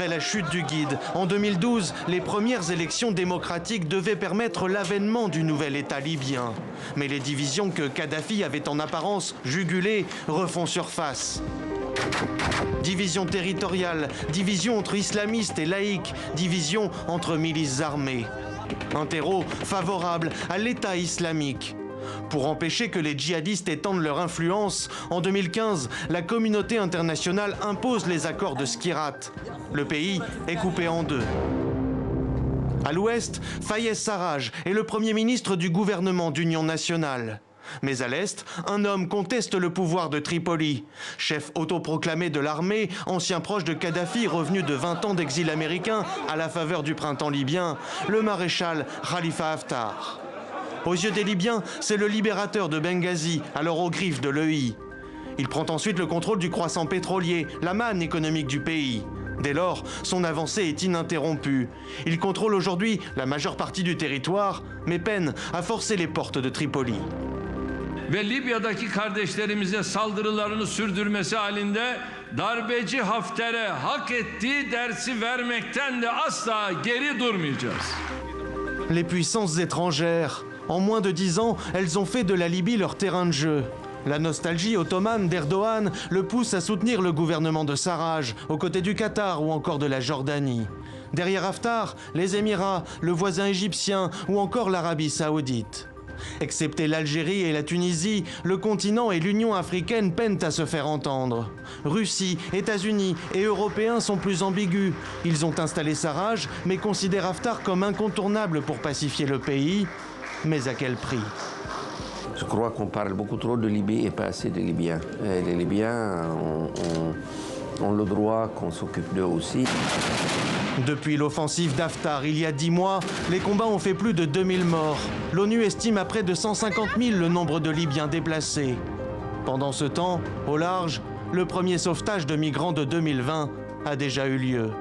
Après la chute du guide, en 2012, les premières élections démocratiques devaient permettre l'avènement du nouvel État libyen. Mais les divisions que Kadhafi avait en apparence jugulées refont surface. Division territoriale, division entre islamistes et laïcs, division entre milices armées. Un terreau favorable à l'État islamique. Pour empêcher que les djihadistes étendent leur influence, en 2015, la communauté internationale impose les accords de Skirat. Le pays est coupé en deux. À l'ouest, Fayez Sarraj est le premier ministre du gouvernement d'union nationale. Mais à l'est, un homme conteste le pouvoir de Tripoli. Chef autoproclamé de l'armée, ancien proche de Kadhafi revenu de 20 ans d'exil américain à la faveur du printemps libyen, le maréchal Khalifa Haftar. Aux yeux des Libyens, c'est le libérateur de Benghazi, alors aux griffes de l'EI. Il prend ensuite le contrôle du croissant pétrolier, la manne économique du pays. Dès lors, son avancée est ininterrompue. Il contrôle aujourd'hui la majeure partie du territoire, mais peine à forcer les portes de Tripoli. Ve Libya'daki kardeşlerimize saldırılarını sürdürmesi halinde darbeci Hafter'e hak ettiği dersi vermekten de asla geri durmayacağız. Les puissances étrangères, en moins de 10 ans, elles ont fait de la Libye leur terrain de jeu. La nostalgie ottomane d'Erdogan le pousse à soutenir le gouvernement de Sarraj, aux côtés du Qatar ou encore de la Jordanie. Derrière Haftar, les Émirats, le voisin égyptien ou encore l'Arabie saoudite. Excepté l'Algérie et la Tunisie, le continent et l'Union africaine peinent à se faire entendre. Russie, États-Unis et Européens sont plus ambigus. Ils ont installé Sarraj, mais considèrent Haftar comme incontournable pour pacifier le pays. Mais à quel prix ? Je crois qu'on parle beaucoup trop de Libye et pas assez des Libyens. Et les Libyens ont le droit qu'on s'occupe d'eux aussi. Depuis l'offensive d'Haftar il y a 10 mois, les combats ont fait plus de 2000 morts. L'ONU estime à près de 150 000 le nombre de Libyens déplacés. Pendant ce temps, au large, le premier sauvetage de migrants de 2020 a déjà eu lieu.